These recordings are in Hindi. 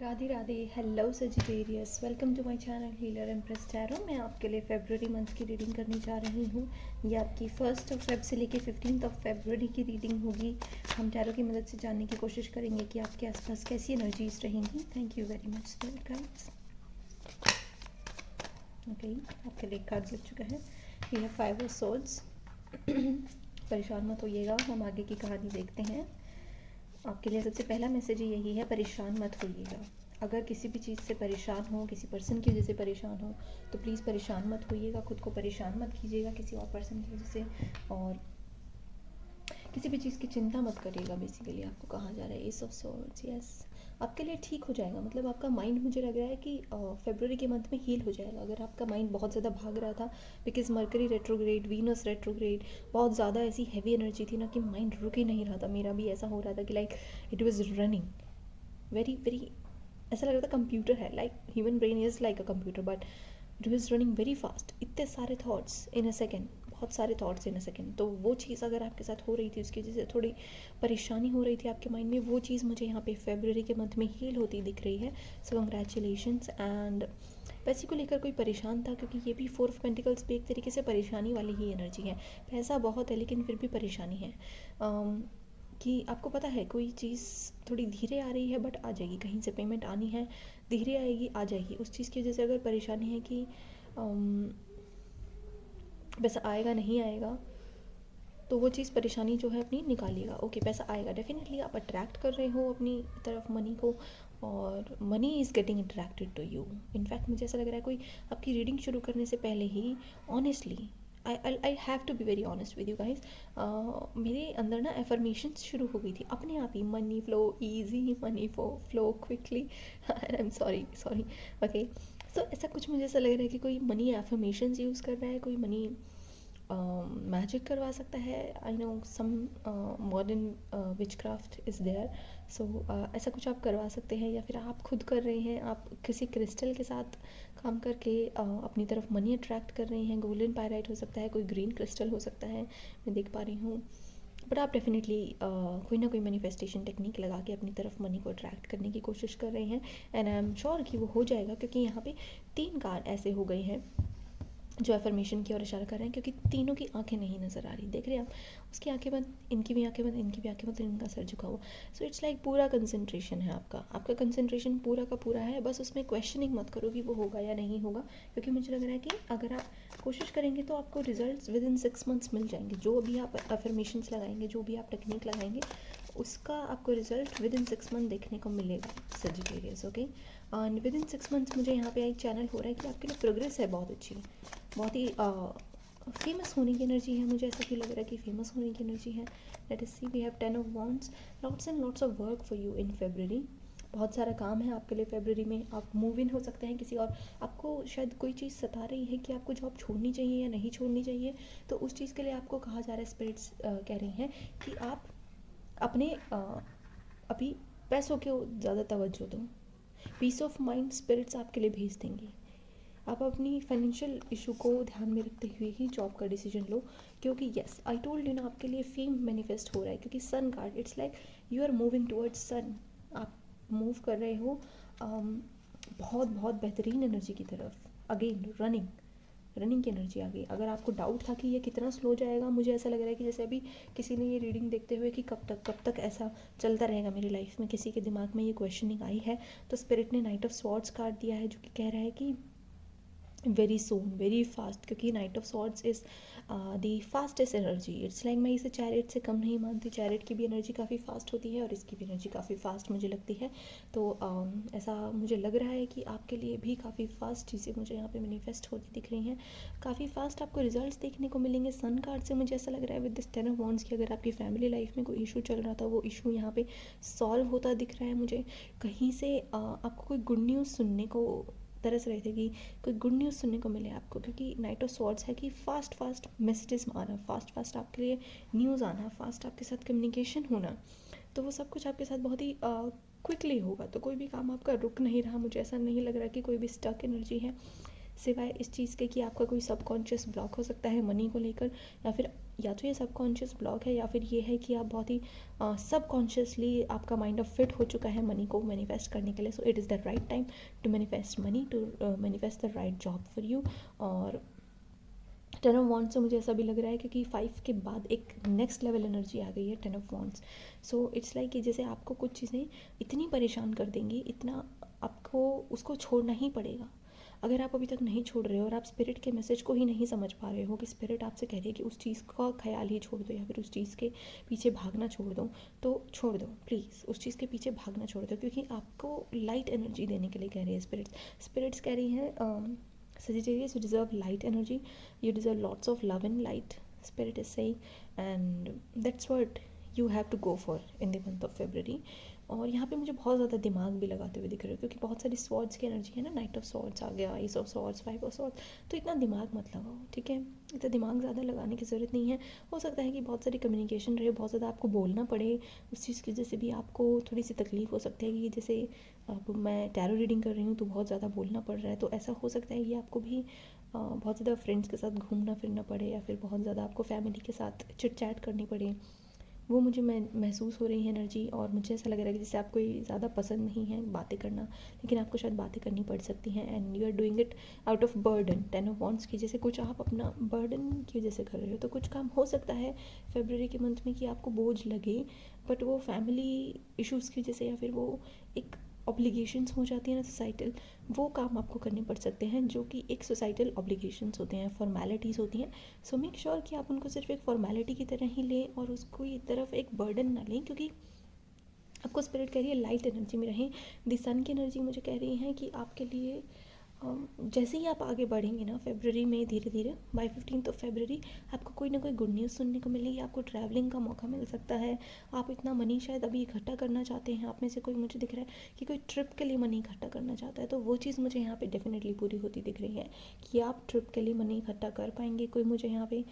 Radhe Radhe. Hello Sagittarius, welcome to my channel healer empress tarot. मैं आपके लिए फेब्रुअरी मंथ की रीडिंग करने जा रही हूँ। ये आपकी 1 फेब से लेके 15 फेब्रुअरी की रीडिंग होगी। हम टैरो की मदद से जानने की कोशिश करेंगे कि आपके आसपास कैसी एनर्जीज रहेंगी। Thank you very much spirit guides. Okay, आपके लिए कार्ड लग चुका है। ये है 5 ऑफ सोर्ड्स। परेशान मत होइएगा, हम आगे की कहानी देखते हैं। आपके लिए सबसे पहला मैसेज यही है, परेशान मत होइएगा। अगर किसी भी चीज़ से परेशान हो, किसी पर्सन की वजह से परेशान हो, तो प्लीज़ परेशान मत होइएगा। खुद को परेशान मत कीजिएगा किसी और पर्सन की वजह से, और किसी भी चीज़ की चिंता मत करिएगा। बेसिकली आपको कहा जा रहा है एस ऑफ सॉर्ड्स। यस, आपके लिए ठीक हो जाएगा। मतलब आपका माइंड, मुझे लग रहा है कि फरवरी के मंथ में हील हो जाएगा। अगर आपका माइंड बहुत ज़्यादा भाग रहा था, because mercury retrograde, Venus retrograde, बहुत ज़्यादा ऐसी हैवी एनर्जी थी ना कि माइंड रुक ही नहीं रहा था। मेरा भी ऐसा हो रहा था कि like it was running very very, ऐसा लग रहा था कंप्यूटर है, like human brain is like a computer, but it was running very fast. इतने सारे थाट्स इन अ सेकेंड, बहुत सारे थॉट्स इन अ सेकेंड। तो वो चीज़ अगर आपके साथ हो रही थी, उसकी वजह से थोड़ी परेशानी हो रही थी आपके माइंड में, वो चीज़ मुझे यहाँ पे फरवरी के मंथ में हील होती दिख रही है। सो कंग्रेचुलेशंस। एंड पैसे को लेकर कोई परेशान था, क्योंकि ये भी 4 ऑफ पेंटिकल्स भी एक तरीके से परेशानी वाली ही एनर्जी है। पैसा बहुत है लेकिन फिर भी परेशानी है। कि आपको पता है कोई चीज़ थोड़ी धीरे आ रही है बट आ जाएगी, कहीं से पेमेंट आनी है, धीरे आएगी, आ जाएगी। उस चीज़ की वजह से अगर परेशानी है कि पैसा आएगा नहीं आएगा, तो वो चीज़ परेशानी जो है अपनी निकालिएगा। ओके, पैसा आएगा डेफिनेटली। आप अट्रैक्ट कर रहे हो अपनी तरफ मनी को, और money is getting attracted to you. In fact मुझे ऐसा लग रहा है कोई आपकी रीडिंग शुरू करने से पहले ही, honestly I have to be very honest with you guys, मेरे अंदर ना एफर्मेशंस शुरू हो गई थी अपने आप ही। Money flow easy, money flow quickly. And I am sorry okay. So ऐसा कुछ मुझे ऐसा लग रहा है कि कोई मनी एफर्मेशंस यूज़ कर रहा है, कोई मनी मैजिक करवा सकता है। I know some modern witchcraft is there. So ऐसा कुछ आप करवा सकते हैं, या फिर आप खुद कर रहे हैं। आप किसी क्रिस्टल के साथ काम करके अपनी तरफ मनी अट्रैक्ट कर रहे हैं। गोल्डन पायराइट हो सकता है, कोई ग्रीन क्रिस्टल हो सकता है, मैं देख पा रही हूँ। बट आप डेफिनेटली कोई ना कोई मैनिफेस्टेशन टेक्निक लगा के अपनी तरफ मनी को अट्रैक्ट करने की कोशिश कर रहे हैं। एंड आई एम श्योर कि वो हो जाएगा, क्योंकि यहाँ पे 3 कार्ड ऐसे हो गए हैं जो एफर्मेशन की ओर इशारा कर रहे हैं, क्योंकि तीनों की आंखें नहीं नज़र आ रही। देख रहे हैं आप, उसकी आंखें बंद, इनकी भी आंखें बंद, इनकी भी आंखें बंद, इनका सर झुका हुआ। सो इट्स लाइक पूरा कंसंट्रेशन है आपका कंसंट्रेशन पूरा का पूरा है। बस उसमें क्वेश्चनिंग मत करो कि वो होगा या नहीं होगा, क्योंकि मुझे लग रहा है कि अगर आप कोशिश करेंगे तो आपको रिजल्ट्स विद इन 6 मंथ्स मिल जाएंगे। जो भी आप एफर्मेशंस लगाएंगे, जो भी आप टेक्निक लगाएंगे, उसका आपको रिजल्ट विद इन 6 मंथ देखने को मिलेगा Sagittarius. Okay, and with in 6 months मुझे यहाँ पे एक चैनल हो रहा है कि आपके लिए प्रोग्रेस है बहुत अच्छी, बहुत ही फेमस होने की एनर्जी है। मुझे ऐसा फील लग रहा है कि फेमस होने की एनर्जी है। Let us see, we have 10 of wands, lots and lots of work for you in February. बहुत सारा काम है आपके लिए फरवरी में। आप मूव इन हो सकते हैं किसी और, आपको शायद कोई चीज़ सता रही है कि आपको जॉब छोड़नी चाहिए या नहीं छोड़नी चाहिए। तो उस चीज़ के लिए आपको कहा जा रहा है, स्पिरिट्स कह रही हैं कि आप अपने अभी पैसों के ज़्यादा तवज्जो दो। पीस ऑफ माइंड स्पिरिट्स आपके लिए भेज देंगी। आप अपनी फाइनेंशियल इशू को ध्यान में रखते हुए ही जॉब का डिसीजन लो, क्योंकि यस आई टोल्ड यू ना, आपके लिए फेम मैनिफेस्ट हो रहा है। क्योंकि sun card, it's like you are moving towards sun. आप मूव कर रहे हो बहुत बहुत बेहतरीन एनर्जी की तरफ। अगेन रनिंग की एनर्जी आ गई। अगर आपको डाउट था कि ये कितना स्लो जाएगा, मुझे ऐसा लग रहा है कि जैसे अभी किसी ने ये रीडिंग देखते हुए कि कब तक ऐसा चलता रहेगा मेरी लाइफ में, किसी के दिमाग में ये क्वेश्चनिंग आई है, तो स्पिरिट ने नाइट ऑफ स्वॉर्ड्स कार्ड दिया है, जो कि कह रहा है कि वेरी सून, वेरी फास्ट। क्योंकि night of swords is the fastest energy. It's like मैं इसे चैरिट से कम नहीं मानती। चैरिट की भी एनर्जी काफ़ी फास्ट होती है और इसकी भी एनर्जी काफ़ी फास्ट मुझे लगती है। तो ऐसा मुझे लग रहा है कि आपके लिए भी काफ़ी फास्ट चीज़ें मुझे यहाँ पे मैनिफेस्ट होती दिख रही हैं। काफ़ी फास्ट आपको रिजल्ट्स देखने को मिलेंगे। सन कार्ड से मुझे ऐसा लग रहा है विद दिस 10 ऑफ वॉन्ड्स की, अगर आपकी फैमिली लाइफ में कोई इशू चल रहा था, वो इशू यहाँ पे सॉल्व होता दिख रहा है मुझे। कहीं से आपको कोई गुड न्यूज़ सुनने को तरस रहे थे कि कोई गुड न्यूज़ सुनने को मिले आपको, क्योंकि नाइट ऑफ सॉर्ड्स है कि फास्ट मैसेजेस आना, फास्ट आपके लिए न्यूज़ आना, फास्ट आपके साथ कम्युनिकेशन होना। तो वो सब कुछ आपके साथ बहुत ही क्विकली होगा। तो कोई भी काम आपका रुक नहीं रहा। मुझे ऐसा नहीं लग रहा कि कोई भी स्टक एनर्जी है। सिवाय इस चीज़ के कि आपका कोई सबकॉन्शियस ब्लॉक हो सकता है मनी को लेकर, या फिर या तो ये सबकॉन्शियस ब्लॉक है या फिर ये है कि आप बहुत ही सबकॉन्शियसली आपका माइंड अब फिट हो चुका है मनी को मैनिफेस्ट करने के लिए. So it is the right time to manifest money, to manifest the right job for you. और 10 ऑफ वॉन्ट्स से मुझे ऐसा भी लग रहा है क्योंकि 5 के बाद एक नेक्स्ट लेवल एनर्जी आ गई है 10 of wants. So it's like कि जैसे आपको कुछ चीज़ें इतनी परेशान कर देंगी, इतना आपको उसको छोड़ना ही पड़ेगा. अगर आप अभी तक नहीं छोड़ रहे हो और आप स्पिरिट के मैसेज को ही नहीं समझ पा रहे हो कि स्पिरिट आपसे कह रही है कि उस चीज़ का ख्याल ही छोड़ दो या फिर उस चीज़ के पीछे भागना छोड़ दो, तो छोड़ दो प्लीज़. उस चीज़ के पीछे भागना छोड़ दो क्योंकि आपको लाइट एनर्जी देने के लिए कह रही है स्पिरिट्स कह रही हैं Sagittarius, you deserve light energy, you deserve lots of love and light, spirit is saying, and that's what you have to go for in the month of February. और यहाँ पे मुझे बहुत ज़्यादा दिमाग भी लगाते हुए दिख रहे हो क्योंकि बहुत सारी स्वॉर्ड्स की एनर्जी है ना. नाइट ऑफ स्वॉर्ड्स आ गया, S of swords, 5 of swords. तो इतना दिमाग मत लगाओ, ठीक है. इतना दिमाग ज़्यादा लगाने की ज़रूरत नहीं है. हो सकता है कि बहुत सारी कम्युनिकेशन रहे, बहुत ज़्यादा आपको बोलना पड़े. उस चीज़ की वजह से भी आपको थोड़ी सी तकलीफ़ हो सकती है कि जैसे अब मैं टैरो रीडिंग कर रही हूँ तो बहुत ज़्यादा बोलना पड़ रहा है. तो ऐसा हो सकता है कि आपको भी बहुत ज़्यादा फ्रेंड्स के साथ घूमना फिरना पड़े या फिर बहुत ज़्यादा आपको फैमिली के साथ चिट चैट करनी पड़े. वो मुझे महसूस हो रही है एनर्जी. और मुझे ऐसा लग रहा है कि जैसे आपको ये ज़्यादा पसंद नहीं है बातें करना, लेकिन आपको शायद बातें करनी पड़ सकती हैं. And you are doing it out of burden. 10 of wands की जैसे कुछ आप अपना बर्डन की वजह से कर रहे हो. तो कुछ काम हो सकता है फेब्रुअरी के मंथ में कि आपको बोझ लगे, बट वो फैमिली इश्यूज़ की वजह से या फिर वो एक ऑब्लिगेशंस हो जाती है ना सोसाइटल, वो काम आपको करने पड़ सकते हैं जो कि एक सोसाइटल ऑब्लिगेशंस होते हैं, फॉर्मेलिटीज़ होती हैं. सो मेक श्योर कि आप उनको सिर्फ एक फॉर्मेलिटी की तरह ही लें और उसको ये तरफ एक बर्डन ना लें, क्योंकि आपको स्पिरिट कह रही है लाइट एनर्जी में रहें. द सन की एनर्जी मुझे कह रही है कि आपके लिए जैसे ही आप आगे बढ़ेंगे ना फेब्रुअरी में, धीरे धीरे बाय 15 फरवरी आपको कोई ना कोई गुड न्यूज़ सुनने को मिलेगी. आपको ट्रैवलिंग का मौका मिल सकता है. आप इतना मनी शायद अभी इकट्ठा करना चाहते हैं. आप में से कोई, मुझे दिख रहा है कि कोई ट्रिप के लिए मनी इकट्ठा करना चाहता है. तो वो चीज़ मुझे यहाँ पे डेफिनेटली पूरी होती दिख रही है कि आप ट्रिप के लिए मनी इकट्ठा कर पाएंगे. कोई मुझे यहाँ पे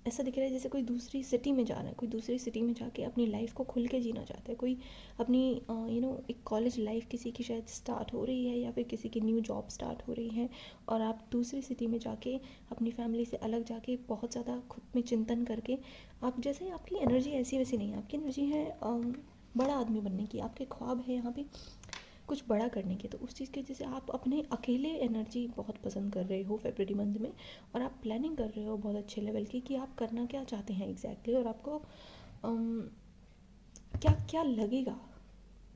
ऐसा दिख रहा है जैसे कोई दूसरी सिटी में जा रहा है, कोई दूसरी सिटी में जाके अपनी लाइफ को खुल के जीना चाहता है. कोई अपनी एक कॉलेज लाइफ किसी की शायद स्टार्ट हो रही है या फिर किसी की न्यू जॉब स्टार्ट हो रही है और आप दूसरी सिटी में जाके अपनी फैमिली से अलग जाके बहुत ज़्यादा खुद में चिंतन करके आप, जैसे आपकी एनर्जी ऐसी वैसी नहीं है. आपकी एनर्जी है बड़ा आदमी बनने की. आपके ख्वाब है यहाँ पे कुछ बड़ा करने के. तो उस चीज़ की वजह से आप अपने अकेले एनर्जी बहुत पसंद कर रहे हो फेब्रुअरी मंथ में, और आप प्लानिंग कर रहे हो बहुत अच्छे लेवल की कि आप करना क्या चाहते हैं एग्जैक्टली, और आपको क्या क्या लगेगा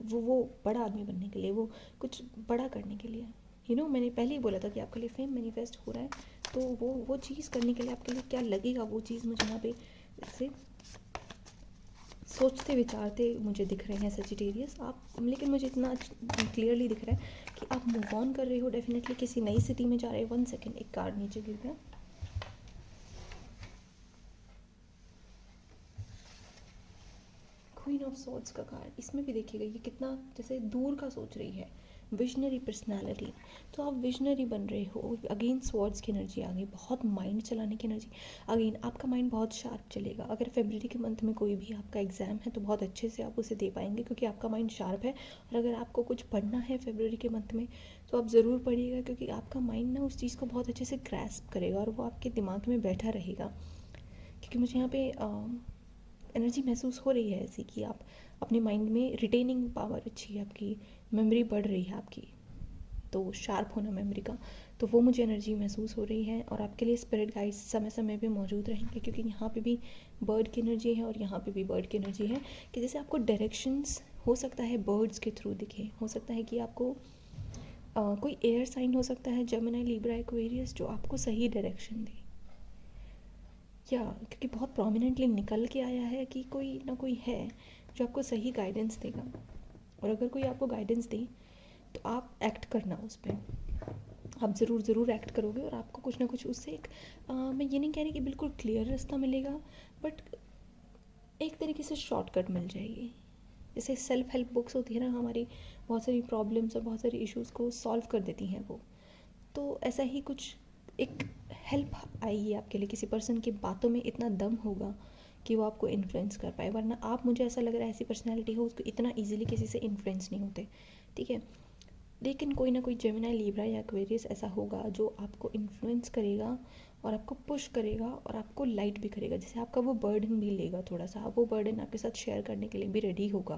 वो बड़ा आदमी बनने के लिए, वो कुछ बड़ा करने के लिए. मैंने पहले ही बोला था कि आपके लिए फेम मैनिफेस्ट हो रहा है. तो वो चीज़ करने के लिए आपके लिए क्या लगेगा, वो चीज़ मुझे यहाँ पे से सोचते विचारते मुझे दिख रहे हैं सजिटेरियस आप. लेकिन मुझे इतना क्लियरली दिख रहा है कि आप मूव ऑन कर रहे हो. डेफिनेटली किसी नई सिटी में जा रहे हो. 1 सेकेंड, एक कार्ड नीचे गिर गया. क्वीन ऑफ सॉर्ड्स का कार्ड, इसमें भी देखिएगा ये कितना जैसे दूर का सोच रही है. Visionary personality. तो आप विजनरी बन रहे हो. अगेन स्वॉर्ड्स की एनर्जी आ गई, बहुत माइंड चलाने की एनर्जी. अगेन आपका माइंड बहुत शार्प चलेगा. अगर फरवरी के मंथ में कोई भी आपका एग्ज़ाम है तो बहुत अच्छे से आप उसे दे पाएंगे क्योंकि आपका माइंड शार्प है. और अगर आपको कुछ पढ़ना है फरवरी के मंथ में तो आप ज़रूर पढ़िएगा क्योंकि आपका माइंड ना उस चीज़ को बहुत अच्छे से ग्रैस्प करेगा और वो आपके दिमाग में बैठा रहेगा. क्योंकि मुझे यहाँ पे एनर्जी महसूस हो रही है ऐसी कि आप अपने माइंड में रिटेनिंग पावर अच्छी है, आपकी मेमोरी बढ़ रही है आपकी. तो शार्प होना मेमोरी का, तो वो मुझे एनर्जी महसूस हो रही है. और आपके लिए स्पिरिट गाइड्स समय समय पे मौजूद रहेंगे क्योंकि यहाँ पे भी बर्ड की एनर्जी है और यहाँ पे भी बर्ड की एनर्जी है कि जैसे आपको डायरेक्शंस हो सकता है बर्ड्स के थ्रू दिखे. हो सकता है कि आपको कोई एयर साइन हो सकता है, जेमिनी, लिब्रा, एक्वेरियस, जो आपको सही डायरेक्शन दे. या क्योंकि बहुत प्रोमिनेंटली निकल के आया है कि कोई ना कोई है जो आपको सही गाइडेंस देगा. और अगर कोई आपको गाइडेंस दे तो आप एक्ट करना उस पर. आप ज़रूर एक्ट करोगे और आपको कुछ ना कुछ उससे एक मैं ये नहीं कह रही कि बिल्कुल क्लियर रास्ता मिलेगा, बट एक तरीके से शॉर्टकट मिल जाएगी. जैसे सेल्फ हेल्प बुक्स होती है ना, हमारी बहुत सारी प्रॉब्लम्स और बहुत सारी इश्यूज़ को सॉल्व कर देती हैं वो. तो ऐसा ही कुछ एक हेल्प आएगी आपके लिए. किसी पर्सन की बातों में इतना दम होगा कि वो आपको इन्फ्लुएंस कर पाए. वरना आप, मुझे ऐसा लग रहा है, ऐसी पर्सनैलिटी हो उसको इतना ईजिली किसी से इन्फ्लुएंस नहीं होते. ठीक है. लेकिन कोई ना कोई जेमिनी, लिब्रा या एक्वेरियस ऐसा होगा जो आपको इन्फ्लुएंस करेगा और आपको पुश करेगा और आपको लाइट भी करेगा, जैसे आपका वो बर्डन भी लेगा थोड़ा सा, वो बर्डन आपके साथ शेयर करने के लिए भी रेडी होगा,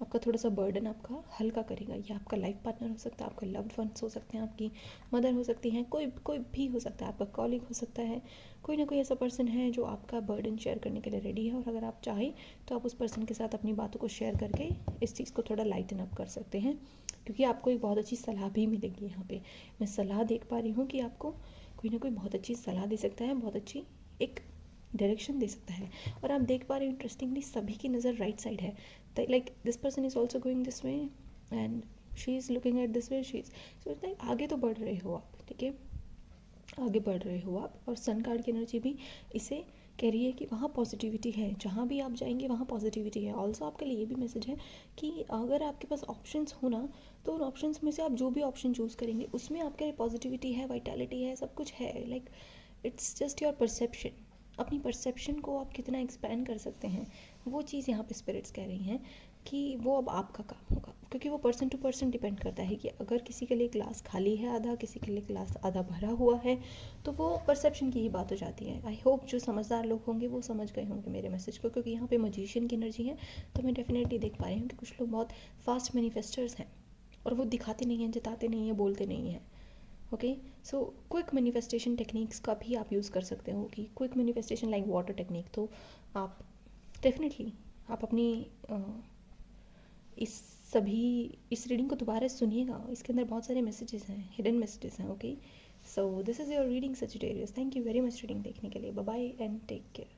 आपका थोड़ा सा बर्डन आपका हल्का करेगा। ये आपका लाइफ पार्टनर हो सकता है, आपका लव्ड वंस हो सकते हैं, आपकी मदर हो सकती हैं, कोई कोई भी हो सकता है, आपका कॉलीग हो सकता है, कोई ना कोई ऐसा पर्सन है जो आपका बर्डन शेयर करने के लिए रेडी है। और अगर आप चाहें तो आप उस पर्सन के साथ अपनी बातों को शेयर करके इस चीज़ को थोड़ा लाइटन अप कर सकते हैं, क्योंकि आपको एक बहुत अच्छी सलाह भी मिलेगी। यहाँ पे मैं सलाह देख पा रही हूँ कि आपको कोई ना कोई बहुत अच्छी सलाह दे सकता है, बहुत अच्छी एक डायरेक्शन दे सकता है। और आप देख पा रहे हो इंटरेस्टिंगली सभी की नज़र राइट साइड है, like this person is also going this way and she is looking at this way, she is so like आगे तो बढ़ रहे हो आप, ठीक है, आगे बढ़ रहे हो आप। और सन कार्ड की एनर्जी भी इसे कह रही है कि वहाँ पॉजिटिविटी है, जहाँ भी आप जाएंगे वहाँ पॉजिटिविटी है। ऑल्सो आपके लिए ये भी मैसेज है कि अगर आपके पास ऑप्शंस हो ना, तो उन ऑप्शंस में से आप जो भी ऑप्शन चूज़ करेंगे उसमें आपके लिए पॉजिटिविटी है, वाइटैलिटी है, सब कुछ है। Like it's just your perception, अपनी परसेप्शन को आप कितना एक्सपैंड कर सकते हैं, वो चीज़ यहाँ पे स्पिरिट्स कह रही हैं कि वो अब आपका काम होगा, क्योंकि वो पर्सन टू पर्सन डिपेंड करता है कि अगर किसी के लिए ग्लास खाली है आधा, किसी के लिए ग्लास आधा भरा हुआ है, तो वो परसेप्शन की ही बात हो जाती है। आई होप जो समझदार लोग होंगे वो समझ गए होंगे मेरे मैसेज को, क्योंकि यहाँ पे मजिशियन की एनर्जी है, तो मैं डेफिनेटली देख पा रही हूँ कि कुछ लोग बहुत फास्ट मैनिफेस्टर्स हैं और वो दिखाते नहीं हैं, जताते नहीं हैं, बोलते नहीं हैं। Okay, so quick manifestation techniques का भी आप यूज़ कर सकते हो कि quick manifestation like water technique, तो आप डेफिनेटली आप अपनी इस सभी इस रीडिंग को दोबारा सुनिएगा, इसके अंदर बहुत सारे मैसेजेस हैं, हिडन मैसेजेस हैं। Okay, so this is your reading Sagittarius. Thank you very much reading देखने के लिए। Bye bye and take care.